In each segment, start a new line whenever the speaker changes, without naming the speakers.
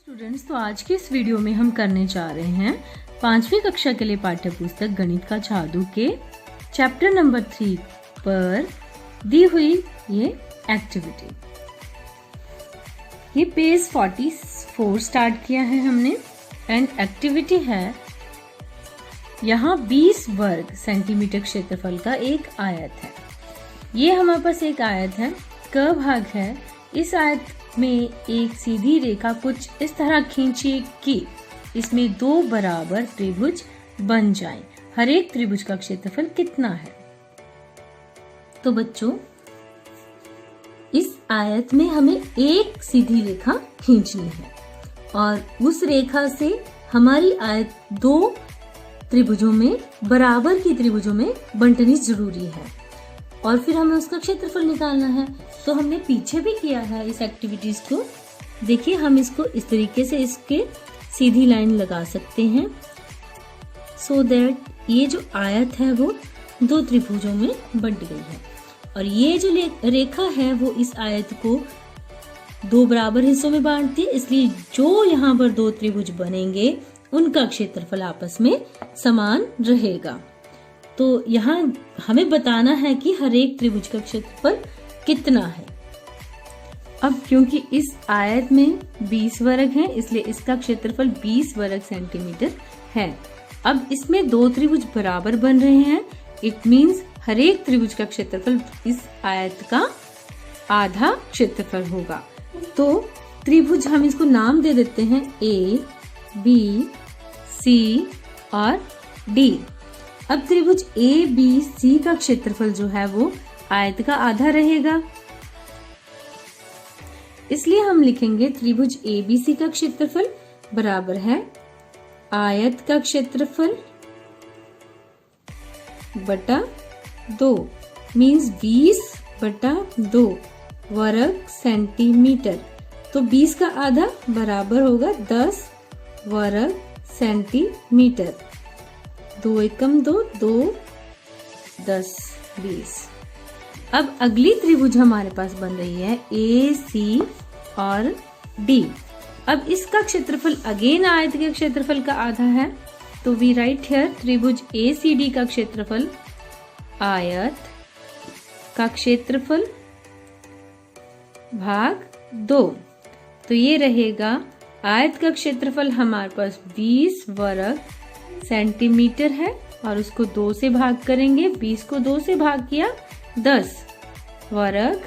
Students, तो आज के इस वीडियो में हम करने जा रहे हैं 5वीं कक्षा के लिए पाठ्य पुस्तक गणित का जादू के चैप्टर नंबर 3 पर दी हुई ये एक्टिविटी। ये पेज 44 स्टार्ट किया है हमने एंड एक्टिविटी है यहाँ 20 वर्ग सेंटीमीटर क्षेत्रफल का एक आयत है। ये हमारे पास एक आयत है, क भाग है। इस आयत में एक सीधी रेखा कुछ इस तरह खींचिए कि इसमें दो बराबर त्रिभुज बन जाएं। हर एक त्रिभुज का क्षेत्रफल कितना है? तो बच्चों, इस आयत में हमें एक सीधी रेखा खींचनी है और उस रेखा से हमारी आयत दो त्रिभुजों में बराबर की त्रिभुजों में बंटनी जरूरी है और फिर हमें उसका क्षेत्रफल निकालना है। तो हमने पीछे भी किया है इस एक्टिविटीज को। देखिए, हम इसको इस तरीके से इसके सीधी लाइन लगा सकते हैं सो दैट ये जो आयत है वो दो त्रिभुजों में बंट गई है और ये जो रेखा है वो इस आयत को दो बराबर हिस्सों में बांटती है। इसलिए जो यहाँ पर दो त्रिभुज बनेंगे उनका क्षेत्रफल आपस में समान रहेगा। तो यहाँ हमें बताना है कि हर एक त्रिभुज का क्षेत्रफल कितना है। अब क्योंकि इस आयत में 20 वर्ग हैं, इसलिए इसका क्षेत्रफल 20 वर्ग सेंटीमीटर है। अब इसमें दो त्रिभुज बराबर बन रहे हैं। इट मींस हर एक त्रिभुज का क्षेत्रफल इस आयत का आधा क्षेत्रफल होगा। तो त्रिभुज हम इसको नाम दे देते हैं A, B, C और D। अब त्रिभुज A, B, C का क्षेत्रफल जो है वो आयत का आधा रहेगा। इसलिए हम लिखेंगे त्रिभुज ABC का क्षेत्रफल बराबर है आयत का क्षेत्रफल बटा 2 मीन्स 20/2 वर्ग सेंटीमीटर। तो 20 का आधा बराबर होगा 10 वर्ग सेंटीमीटर। 2 एकम 2, 2 10 20। अब अगली त्रिभुज हमारे पास बन रही है AC और D। अब इसका क्षेत्रफल अगेन आयत के क्षेत्रफल का आधा है। तो वी राइट हियर त्रिभुज ACD का क्षेत्रफल आयत का क्षेत्रफल भाग 2। तो ये रहेगा आयत का क्षेत्रफल हमारे पास 20 वर्ग सेंटीमीटर है और उसको 2 से भाग करेंगे। 20 को 2 से भाग किया 10 वर्ग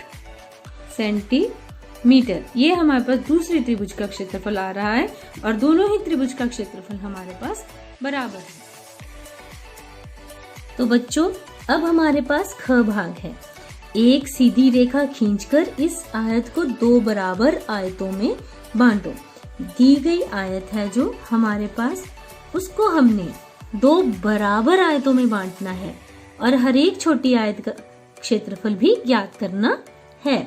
सेंटीमीटर। ये हमारे पास दूसरी त्रिभुज का क्षेत्रफल आ रहा है और दोनों ही त्रिभुज का क्षेत्रफल हमारे पास बराबर है। तो बच्चों, अब हमारे पास ख भाग है। एक सीधी रेखा खींचकर इस आयत को दो बराबर आयतों में बांटो। दी गई आयत है जो हमारे पास, उसको हमने दो बराबर आयतों में बांटना है और हर एक छोटी आयत का क्षेत्रफल भी ज्ञात करना है।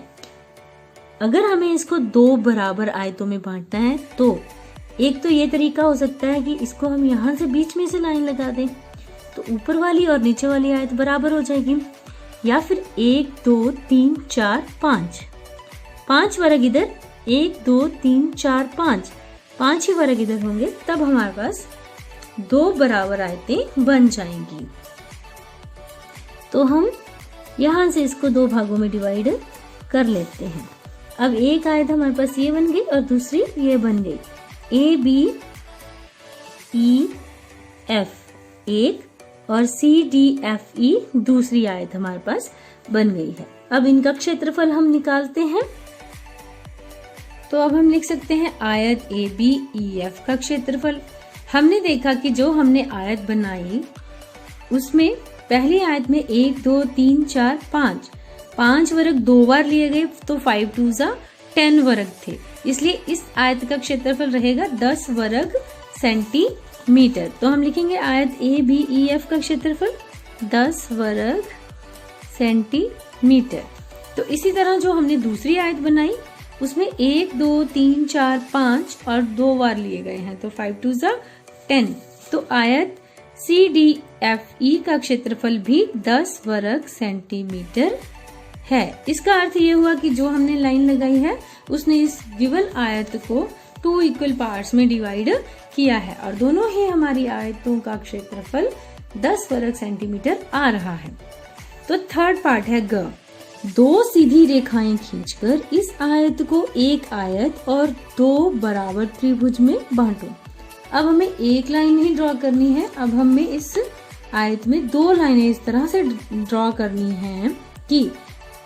अगर हमें इसको दो बराबर आयतों में बांटना है तो एक तो ये तरीका हो सकता है कि इसको हम यहाँ से बीच में से लाइन लगा दें तो ऊपर वाली और नीचे वाली आयत बराबर हो जाएगी। या फिर 1 2 3 4 5 वर्ग इधर, 1 2 3 4 5 ही वर्ग इधर होंगे, तब हमारे पास दो बराबर आयतें बन जाएंगी। तो हम यहाँ से इसको दो भागों में डिवाइड कर लेते हैं। अब एक आयत हमारे पास ये बन गई और दूसरी ये बन गई। A B E F एक और C D F E दूसरी आयत हमारे पास बन गई है। अब इनका क्षेत्रफल हम निकालते हैं। तो अब हम लिख सकते हैं आयत A B E F का क्षेत्रफल। हमने देखा कि जो हमने आयत बनाई उसमें पहली आयत में 1 2 3 4 5 वर्ग दो बार लिए गए तो 5 2 10 वर्ग थे। इसलिए इस आयत का क्षेत्रफल रहेगा 10 वर्ग सेंटीमीटर। तो हम लिखेंगे आयत A B E F का क्षेत्रफल 10 वर्ग सेंटीमीटर। तो इसी तरह जो हमने दूसरी आयत बनाई उसमें 1 2 3 4 5 और दो बार लिए गए हैं तो 5 2 10। तो आयत CDFE का क्षेत्रफल भी 10 वर्ग सेंटीमीटर है। इसका अर्थ ये हुआ कि जो हमने लाइन लगाई है उसने इस गिवन आयत को 2 इक्वल पार्ट्स में डिवाइड किया है और दोनों ही हमारी आयतों का क्षेत्रफल 10 वर्ग सेंटीमीटर आ रहा है। तो थर्ड पार्ट है ग। 2 सीधी रेखाएं खींचकर इस आयत को एक आयत और 2 बराबर त्रिभुज में बांटो। अब हमें एक लाइन ही ड्रॉ करनी है। अब हमें इस आयत में 2 लाइनें इस तरह से ड्रॉ करनी है कि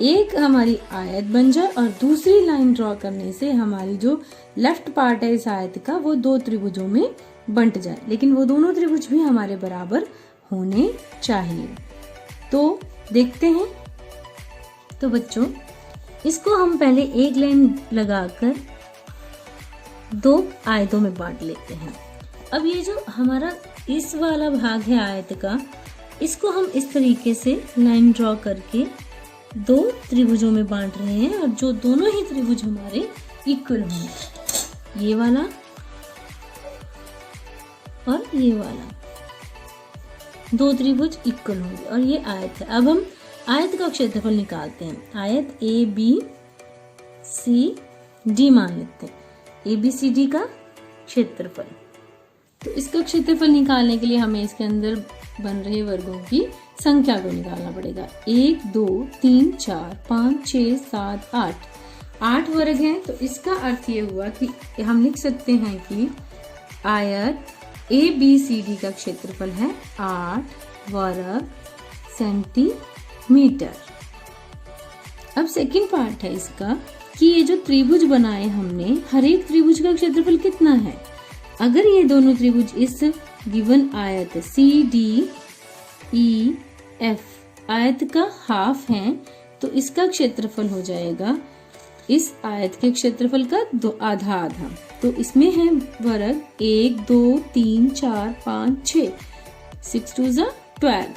एक हमारी आयत बन जाए और दूसरी लाइन ड्रॉ करने से हमारी जो लेफ्ट पार्ट है इस आयत का वो 2 त्रिभुजों में बंट जाए, लेकिन वो दोनों त्रिभुज भी हमारे बराबर होने चाहिए। तो देखते हैं। तो बच्चों इसको हम पहले एक लाइन लगाकर 2 आयतों में बांट लेते हैं। अब ये जो हमारा इस वाला भाग है आयत का, इसको हम इस तरीके से लाइन ड्रॉ करके 2 त्रिभुजों में बांट रहे हैं और जो दोनों ही त्रिभुज हमारे इक्वल होंगे, ये वाला और ये वाला, 2 त्रिभुज इक्वल होंगे और ये आयत है। अब हम आयत का क्षेत्रफल निकालते हैं। आयत ABCD मान लेते हैं, ABCD का क्षेत्रफल। तो इसका क्षेत्रफल निकालने के लिए हमें इसके अंदर बन रहे वर्गों की संख्या को निकालना पड़ेगा। 1 2 3 4 5 6 7 8 वर्ग हैं। तो इसका अर्थ ये हुआ कि हम लिख सकते हैं कि आयत ABCD का क्षेत्रफल है 8 वर्ग सेंटीमीटर। अब सेकंड पार्ट है इसका कि ये जो त्रिभुज बनाए हमने, हर एक त्रिभुज का क्षेत्रफल कितना है। अगर ये दोनों त्रिभुज इस गिवन आयत CDEF आयत का हाफ हैं, तो इसका क्षेत्रफल हो जाएगा इस आयत के क्षेत्रफल का आधा आधा। तो इसमें है वर्ग 1 2 3 4 5 6, 6 2 12,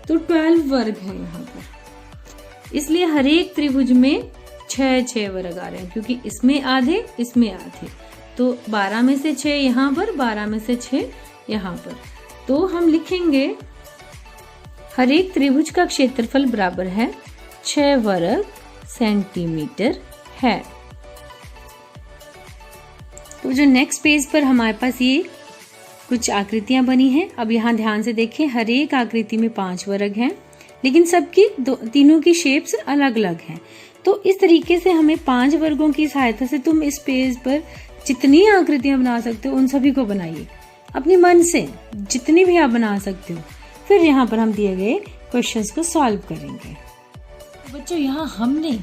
तो 12 वर्ग है यहाँ पर। इसलिए हर एक त्रिभुज में 6 वर्ग आ रहे हैं, क्योंकि इसमें आधे इसमें आधे। तो 12 में से 6 यहाँ पर, 12 में से 6 यहाँ पर। तो हम लिखेंगे हर एक त्रिभुज का क्षेत्रफल बराबर है 6 वर्ग सेंटीमीटर है। तो जो नेक्स्ट पेज पर हमारे पास ये कुछ आकृतियां बनी हैं। अब यहाँ ध्यान से देखें, हर एक आकृति में 5 वर्ग हैं, लेकिन सबकी तीनों की शेप्स अलग अलग हैं। तो इस तरीके से हमें 5 वर्गों की सहायता से तुम इस पेज पर जितनी आकृतियां बना सकते हो उन सभी को बनाइए अपने मन से, जितनी भी आप बना सकते हो। फिर यहाँ पर हम दिए गए क्वेश्चंस को सॉल्व करेंगे। बच्चों यहाँ हमने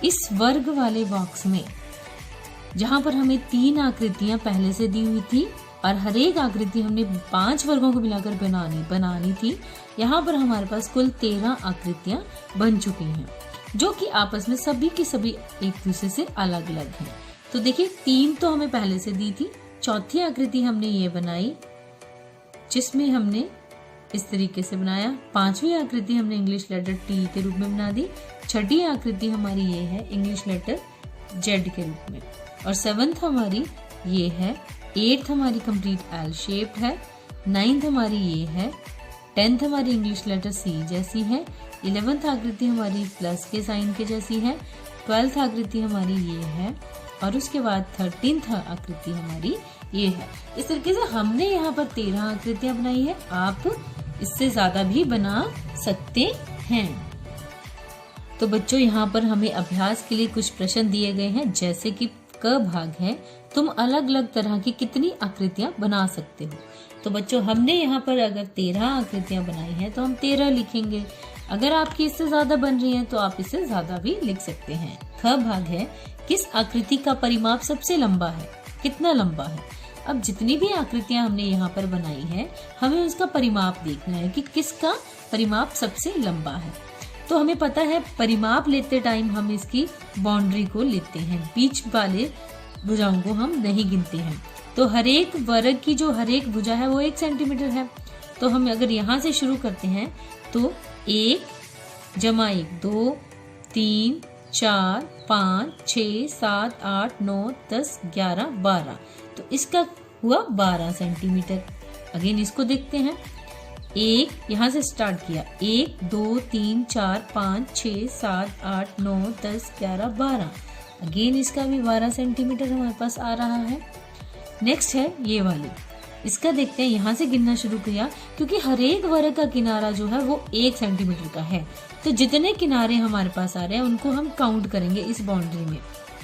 इस वर्ग वाले बॉक्स में, जहाँ पर हमें 3 आकृतियां पहले से दी हुई थी और हर एक आकृति हमने 5 वर्गों को मिलाकर बनानी थी, यहाँ पर हमारे पास कुल 13 आकृतियां बन चुकी हैं, जो कि आपस में सभी की सभी एक दूसरे से अलग अलग हैं। तो देखिए 3 तो हमें पहले से दी थी, चौथी आकृति हमने ये बनाई जिसमें हमने इस तरीके से बनाया। 5वीं आकृति हमने इंग्लिश लेटर T के रूप में बना दी। 6ठी आकृति हमारी ये है इंग्लिश लेटर Z के रूप में, और 7th हमारी ये है। 8th हमारी कंप्लीट L शेप्ड है। 9th हमारी ये है। 10th हमारी इंग्लिश लेटर C जैसी है। 11th आकृति हमारी प्लस के साइन के जैसी है। 12th आकृति हमारी ये है, और उसके बाद 13th आकृति हमारी ये है। इस तरीके से हमने यहाँ पर 13 आकृतियां बनाई है। आप इससे ज्यादा भी बना सकते हैं। तो बच्चों यहाँ पर हमें अभ्यास के लिए कुछ प्रश्न दिए गए हैं, जैसे कि क भाग है, तुम अलग अलग तरह की कितनी आकृतियां बना सकते हो। तो बच्चों हमने यहाँ पर अगर 13 आकृतियां बनाई हैं तो हम 13 लिखेंगे। अगर आपकी इससे ज्यादा बन रही है तो आप इससे ज्यादा भी लिख सकते हैं। ख भाग है, किस आकृति का परिमाप सबसे लंबा है, कितना लंबा है। अब जितनी भी आकृतियां हमने यहाँ पर बनाई है, हमें उसका परिमाप देखना है कि किसका परिमाप सबसे लंबा है। तो हमें पता है परिमाप लेते टाइम हम इसकी बाउंड्री को लेते हैं, बीच वाले भुजाओं को हम नहीं गिनते हैं। तो हर एक वर्ग की जो हर एक भुजा है वो 1 सेंटीमीटर है। तो हम अगर यहाँ से शुरू करते हैं तो 1 जमा 1 2 3 4 5 6 7 8 9 10 11 12, तो इसका हुआ 12 सेंटीमीटर। अगेन इसको देखते हैं, 1 यहाँ से स्टार्ट किया, 1 2 3 4 5 6 7 8 9 10 11 12, अगेन इसका भी 12 सेंटीमीटर हमारे पास आ रहा है। नेक्स्ट है ये वाली, इसका देखते हैं, यहाँ से गिनना शुरू किया क्योंकि हर एक वर्ग का किनारा जो है वो 1 सेंटीमीटर का है, तो जितने किनारे हमारे पास आ रहे हैं उनको हम काउंट करेंगे इस बाउंड्री में।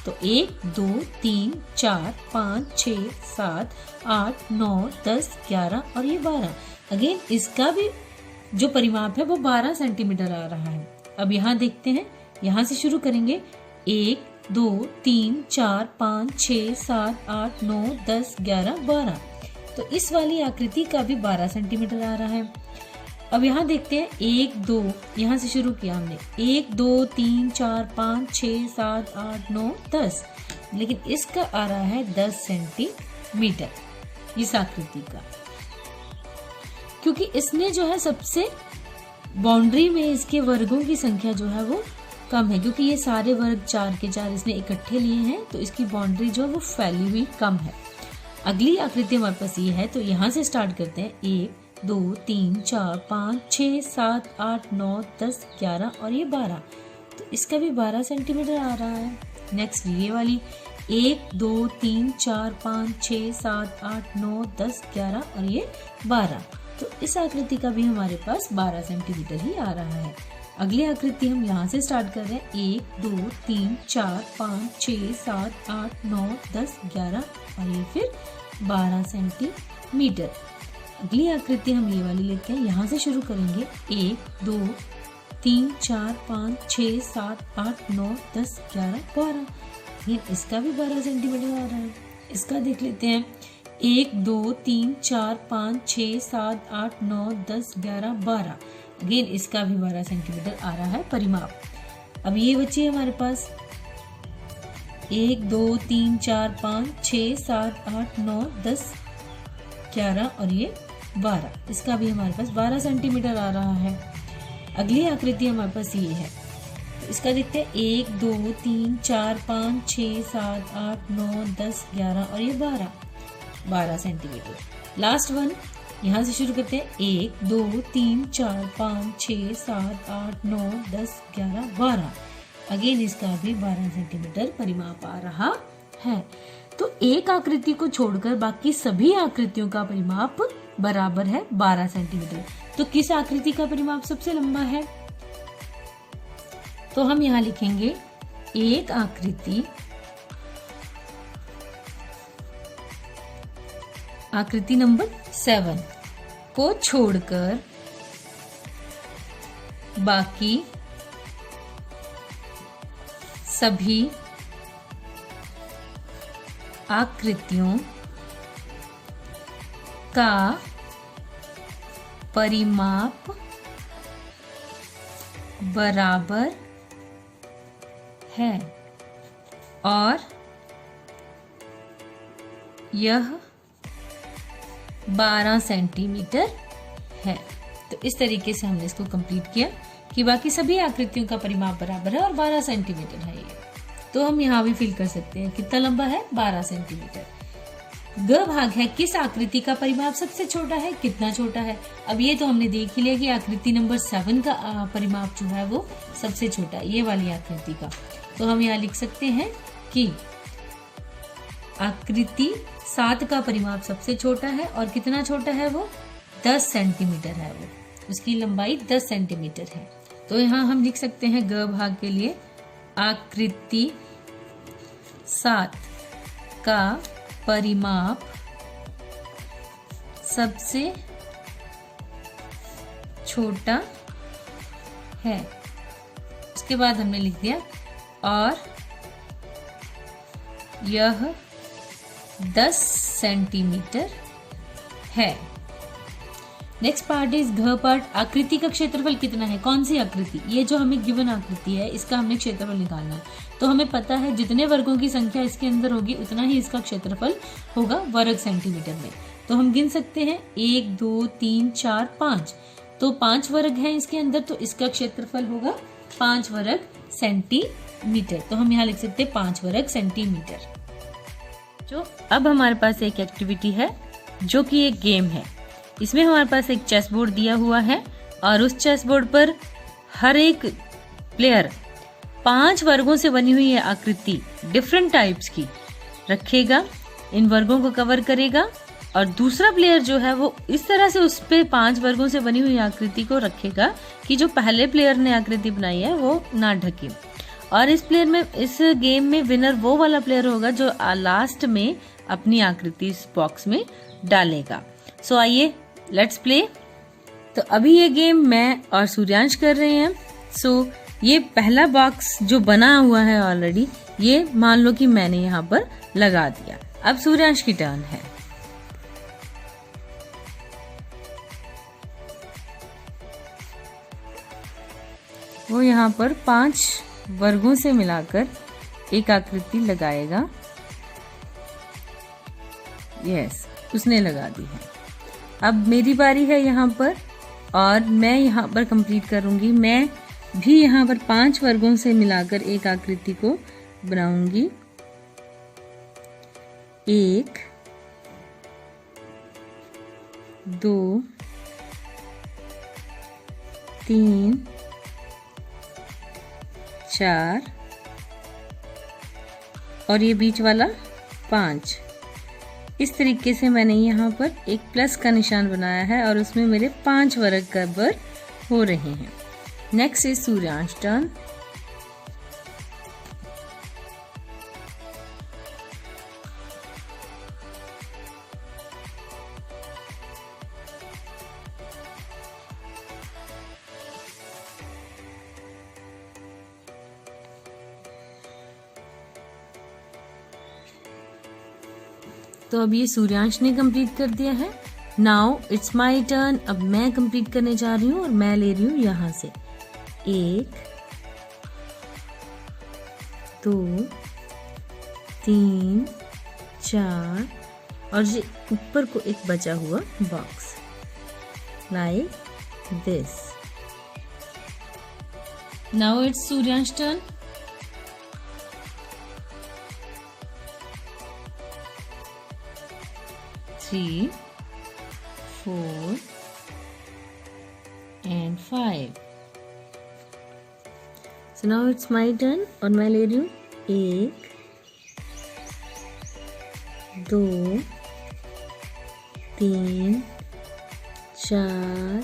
तो 1 2 3 4 5 6 7 8 9 10 11 और ये 12। अगेन इसका भी जो परिमाप है वो 12 सेंटीमीटर आ रहा है। अब यहाँ देखते हैं, यहाँ से शुरू करेंगे, 1 2 3 4 5 6 7 8 9 10 11 12। तो इस वाली आकृति का भी 12 सेंटीमीटर आ रहा है। अब यहाँ देखते हैं, 1 2, यहाँ से शुरू किया हमने, 1 2 3 4 5 6 7 8 9 10, लेकिन इसका आ रहा है 10 सेंटीमीटर इस आकृति का, क्योंकि इसने जो है सबसे बाउंड्री में इसके वर्गों की संख्या जो है वो कम है, क्योंकि ये सारे वर्ग 4 के 4 इसने इकट्ठे लिए हैं, तो इसकी बाउंड्री जो है वो फैली हुई कम है। अगली आकृति हमारे पास ये है, तो यहाँ से स्टार्ट करते हैं, 1 2 3 4 5 6 7 8 9 10 11 और ये 12, तो इसका भी 12 सेंटीमीटर आ रहा है। नेक्स्ट ये वाली, 1 2 3 4 5 6 7 8 9 10 11 और ये 12, तो इस आकृति का भी हमारे पास 12 सेंटीमीटर ही आ रहा है। अगली आकृति हम यहाँ से स्टार्ट कर रहे हैं, 1 2 3 4 5 6 7 8 9 10 11 और ये फिर 12 सेंटीमीटर। अगली आकृति हम ये वाली लेते हैं, यहाँ से शुरू करेंगे, 1 2 3 4 5 6 7 8 9 10 11 12, ये इसका भी 12 सेंटीमीटर आ रहा है। इसका देख लेते हैं, 1 2 3 4 5 6 7 8 9 10 11 12, अगेन इसका भी 12 सेंटीमीटर आ रहा है परिमाप। अब ये बची हमारे पास 1 2 3 4 5 6 7 8 9 10 11 और ये 12, इसका भी हमारे पास 12 सेंटीमीटर आ रहा है। अगली आकृति हमारे पास ये है, तो इसका देखते हैं, 1 2 3 4 5 6 7 8 9 10 11 और ये 12 सेंटीमीटर। लास्ट वन, यहाँ से शुरू करते हैं, 1 2 3 4 5 6 7 8 9 10 11 12, अगेन इसका भी 12 सेंटीमीटर परिमाप आ रहा है। तो एक आकृति को छोड़कर बाकी सभी आकृतियों का परिमाप बराबर है 12 सेंटीमीटर। तो किस आकृति का परिमाप सबसे लंबा है? तो हम यहाँ लिखेंगे, एक आकृति नंबर 7 को छोड़कर बाकी सभी आकृतियों का परिमाप बराबर है और यह 12 सेंटीमीटर है। तो इस तरीके से हमने इसको कंप्लीट किया कि बाकी सभी आकृतियों का परिमाप बराबर है और 12 सेंटीमीटर है ये। तो हम यहाँ भी फिल कर सकते हैं, कितना लंबा है? 12 सेंटीमीटर। ग भाग है, किस आकृति का परिमाप सबसे छोटा है, कितना छोटा है? अब ये तो हमने देख ही लिया कि आकृति नंबर 7 का परिमाप जो है वो सबसे छोटा है, ये वाली आकृति का। तो हम यहाँ लिख सकते हैं कि आकृति 7 का परिमाप सबसे छोटा है और कितना छोटा है वो? 10 सेंटीमीटर है वो, उसकी लंबाई 10 सेंटीमीटर है। तो यहाँ हम लिख सकते हैं ग भाग के लिए, आकृति 7 का परिमाप सबसे छोटा है। उसके बाद हमने लिख दिया और यह 10 सेंटीमीटर है। नेक्स्ट पार्ट इज घ पार्ट। आकृति का क्षेत्रफल कितना है? कौन सी आकृति? ये जो हमें गिवन आकृति है इसका हमें क्षेत्रफल निकालना है। तो हमें पता है जितने वर्गों की संख्या इसके अंदर होगी उतना ही इसका क्षेत्रफल होगा वर्ग सेंटीमीटर में। तो हम गिन सकते हैं 1 2 3 4 5, तो 5 वर्ग हैं इसके अंदर, तो इसका क्षेत्रफल होगा 5 वर्ग सेंटीमीटर। तो हम यहाँ लिख सकते हैं 5 वर्ग सेंटीमीटर। जो अब हमारे पास एक एक्टिविटी है जो कि एक गेम है। इसमें हमारे पास एक चेस बोर्ड दिया हुआ है और उस चेस बोर्ड पर हर एक प्लेयर 5 वर्गों से बनी हुई है आकृति डिफरेंट टाइप्स की रखेगा, इन वर्गों को कवर करेगा, और दूसरा प्लेयर जो है वो इस तरह से उस पे 5 वर्गों से बनी हुई आकृति को रखेगा कि जो पहले प्लेयर ने आकृति बनाई है वो ना ढके। और इस गेम में विनर वो वाला प्लेयर होगा जो लास्ट में अपनी आकृति इस बॉक्स में डालेगा। सो आइए लेट्स प्ले। तो अभी ये गेम मैं और सूर्यांश कर रहे हैं। सो ये पहला बॉक्स जो बना हुआ है ऑलरेडी, ये मान लो कि मैंने यहाँ पर लगा दिया। अब सूर्यांश की टर्न है। वो यहाँ पर 5 वर्गों से मिलाकर एक आकृति लगाएगा। यस, उसने लगा दी है। अब मेरी बारी है यहाँ पर, और मैं यहाँ पर कंप्लीट करूंगी। मैं भी यहाँ पर 5 वर्गों से मिलाकर एक आकृति को बनाऊंगी। 1 2 3 4 और ये बीच वाला 5। इस तरीके से मैंने यहाँ पर एक प्लस का निशान बनाया है और उसमें मेरे 5 वर्ग कवर हो रहे हैं। Next is Suryansh turn. तो अब ये सूर्यांश ने कंप्लीट कर दिया है। Now it's my turn. अब मैं कंप्लीट करने जा रही हूँ और मैं ले रही हूँ यहाँ से 1 2 3 4 और ये ऊपर को एक बचा हुआ box like this. Now it's Suryansh turn. Three, 4 and 5. So now it's my turn और मैं ले रही हूँ 1 2 3 4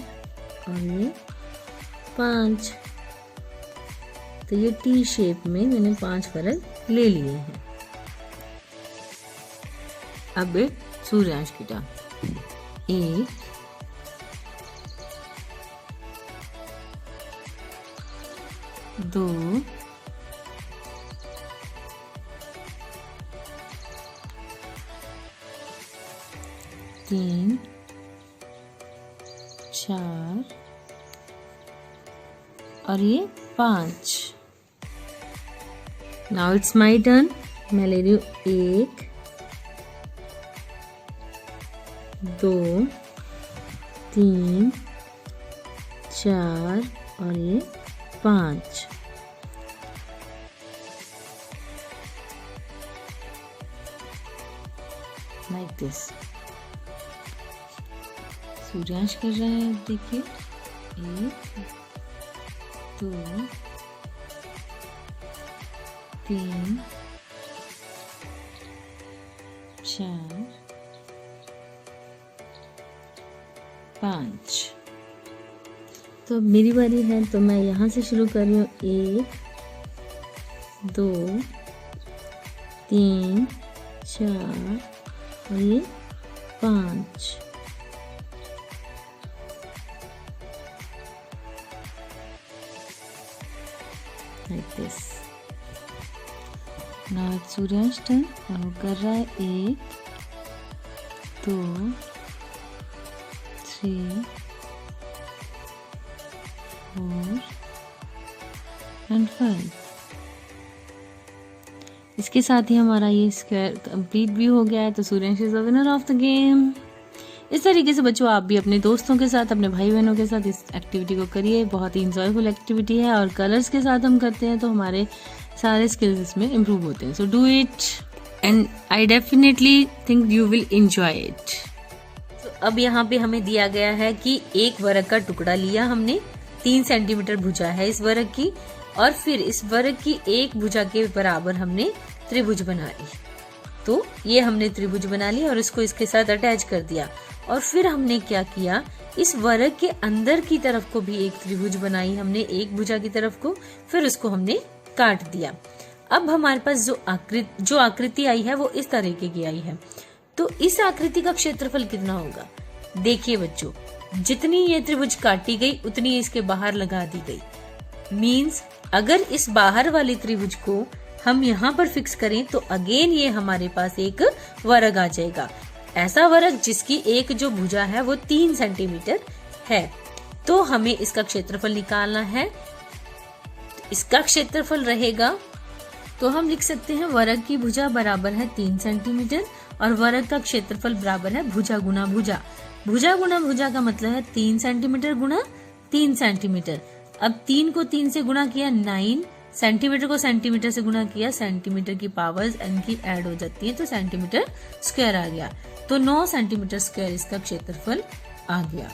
और ये 5। तो ये टी शेप में मैंने 5 वर्ग ले लिए हैं। अब सूर्यांश की टर्न। 1 2 3 4 और ये 5। Now it's my turn. मैं ले रही हूँ 1 2 3 4 और ये 5। Like this. सूर्यांश कर रहे हैं, देखिए 1 2 3 4 5। तो मेरी बारी है, तो मैं यहाँ से शुरू कर रही हूँ। 1 2 3 4 और ये 5। Like this. Now Suryansh turn और वो कर रहा है 1 2 3 4 and 5। इसके साथ ही हमारा ये स्क्वायर कंप्लीट भी हो गया है। तो Suryansh is the winner of the game. इस तरीके से बच्चों आप भी अपने दोस्तों के साथ, अपने भाई बहनों के साथ इस एक्टिविटी को करिए। बहुत ही इंजॉयफुल एक्टिविटी है और कलर्स के साथ हम करते हैं तो हमारे सारे स्किल्स इसमें इम्प्रूव होते हैं। So do it and I definitely think you will enjoy it. अब यहाँ पे हमें दिया गया है कि एक वर्ग का टुकड़ा लिया हमने, 3 सेंटीमीटर भुजा है इस वर्ग की, और फिर इस वर्ग की एक भुजा के बराबर हमने त्रिभुज बना ली। तो ये हमने त्रिभुज बना ली और इसको इसके साथ अटैच कर दिया। और फिर हमने क्या किया, इस वर्ग के अंदर की तरफ को भी एक त्रिभुज बनाई हमने, एक भुजा की तरफ को, फिर उसको हमने काट दिया। अब हमारे पास जो आकृति आई है वो इस तरीके की आई है। तो इस आकृति का क्षेत्रफल कितना होगा? देखिए बच्चों, जितनी ये त्रिभुज काटी गई उतनी इसके बाहर लगा दी गई। मीन्स अगर इस बाहर वाली त्रिभुज को हम यहाँ पर फिक्स करें तो अगेन ये हमारे पास एक वर्ग आ जाएगा। ऐसा वर्ग जिसकी एक जो भुजा है वो 3 सेंटीमीटर है। तो हमें इसका क्षेत्रफल निकालना है। इसका क्षेत्रफल रहेगा, तो हम लिख सकते हैं वर्ग की भुजा बराबर है 3 सेंटीमीटर और वर्ग का क्षेत्रफल बराबर है भुजा गुना भुजा। भुजा गुना भुजा का मतलब है 3 सेंटीमीटर गुना 3 सेंटीमीटर। अब 3 को 3 से गुणा किया 9, सेंटीमीटर को सेंटीमीटर से गुणा किया, सेंटीमीटर की पावर्स n की ऐड हो जाती है तो सेंटीमीटर स्क्वायर आ गया। तो 9 सेंटीमीटर स्क्वायर इसका क्षेत्रफल आ गया।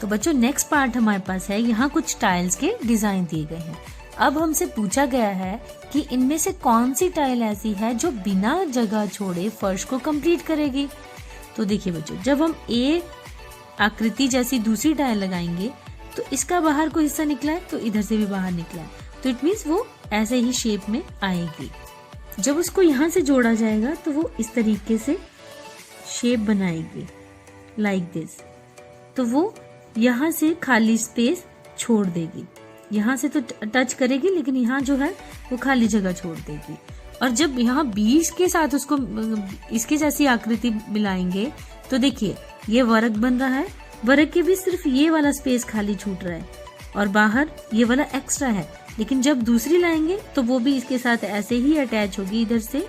तो बच्चों नेक्स्ट पार्ट हमारे पास है, यहाँ कुछ टाइल्स के डिजाइन दिए गए हैं। अब हमसे पूछा गया है कि इनमें से कौन सी टाइल ऐसी है जो बिना जगह छोड़े फर्श को कंप्लीट करेगी। तो देखिए बच्चों, जब हम एक आकृति जैसी दूसरी टाइल लगाएंगे तो इसका बाहर को हिस्सा निकला है तो इधर से भी बाहर निकला है, तो इट मीन्स वो ऐसे ही शेप में आएगी। जब उसको यहाँ से जोड़ा जाएगा तो वो इस तरीके से शेप बनाएगी लाइक दिस। तो वो यहाँ से खाली स्पेस छोड़ देगी, यहाँ से तो टच करेगी लेकिन यहाँ जो है वो खाली जगह छोड़ देगी। और जब यहाँ बीच के साथ उसको इसके जैसी आकृति मिलाएंगे तो देखिए ये वर्ग बन रहा है, वर्ग के भी सिर्फ ये वाला स्पेस खाली छूट रहा है और बाहर ये वाला एक्स्ट्रा है। लेकिन जब दूसरी लाएंगे तो वो भी इसके साथ ऐसे ही अटैच होगी इधर से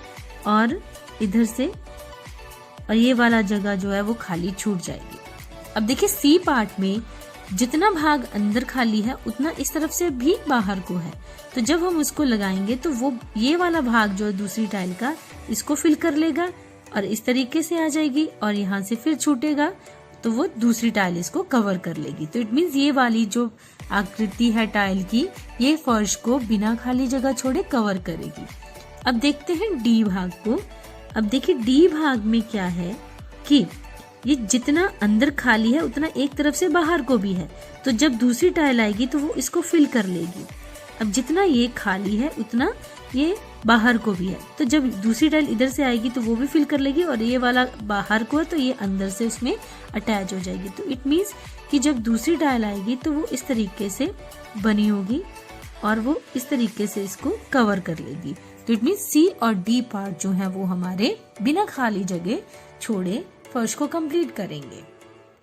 और इधर से, और ये वाला जगह जो है वो खाली छूट जाएगी। अब देखिए सी पार्ट में जितना भाग अंदर खाली है उतना इस तरफ से भी बाहर को है। तो जब हम उसको लगाएंगे तो वो ये वाला भाग जो है दूसरी टाइल का इसको फिल कर लेगा और इस तरीके से आ जाएगी और यहाँ से फिर छूटेगा तो वो दूसरी टाइल इसको कवर कर लेगी। तो इट मीन्स ये वाली जो आकृति है टाइल की ये फर्श को बिना खाली जगह छोड़े कवर करेगी। अब देखते हैं डी भाग को। अब देखिए डी भाग में क्या है कि ये जितना अंदर खाली है उतना एक तरफ से बाहर को भी है। तो जब दूसरी टाइल आएगी तो वो इसको फिल कर लेगी। अब जितना ये खाली है उतना ये बाहर को भी है। तो जब दूसरी टाइल इधर से आएगी तो वो भी फिल कर लेगी और ये वाला बाहर को है तो ये अंदर से उसमें अटैच हो जाएगी। तो इट मीन्स कि जब दूसरी टाइल आएगी तो वो इस तरीके से बनी होगी और वो इस तरीके से इसको कवर कर लेगी। तो इट मीन्स सी और डी पार्ट जो है वो हमारे बिना खाली जगह छोड़े फर्श को कंप्लीट करेंगे।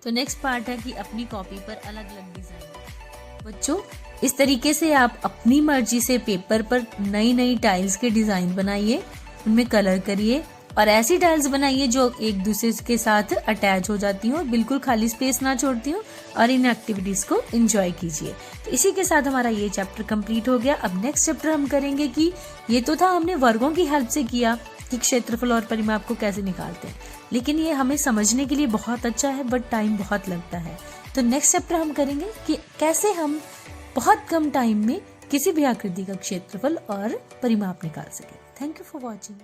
तो नेक्स्ट पार्ट है कि अपनी कॉपी पर अलग अलग डिजाइन। बच्चों इस तरीके से आप अपनी मर्जी से पेपर पर नई नई टाइल्स के डिजाइन बनाइए, उनमें कलर करिए और ऐसी टाइल्स बनाइए जो एक दूसरे के साथ अटैच हो जाती हो, बिल्कुल खाली स्पेस ना छोड़ती हो और इन एक्टिविटीज को एंजॉय कीजिए। तो इसी के साथ हमारा ये चैप्टर कंप्लीट हो गया। अब नेक्स्ट चैप्टर हम करेंगे कि ये तो था हमने वर्गों की हेल्प से किया कि क्षेत्रफल और परिमाप को कैसे निकालते हैं, लेकिन ये हमें समझने के लिए बहुत अच्छा है बट टाइम बहुत लगता है। तो नेक्स्ट चैप्टर हम करेंगे कि कैसे हम बहुत कम टाइम में किसी भी आकृति का क्षेत्रफल और परिमाप निकाल सके। Thank you for watching.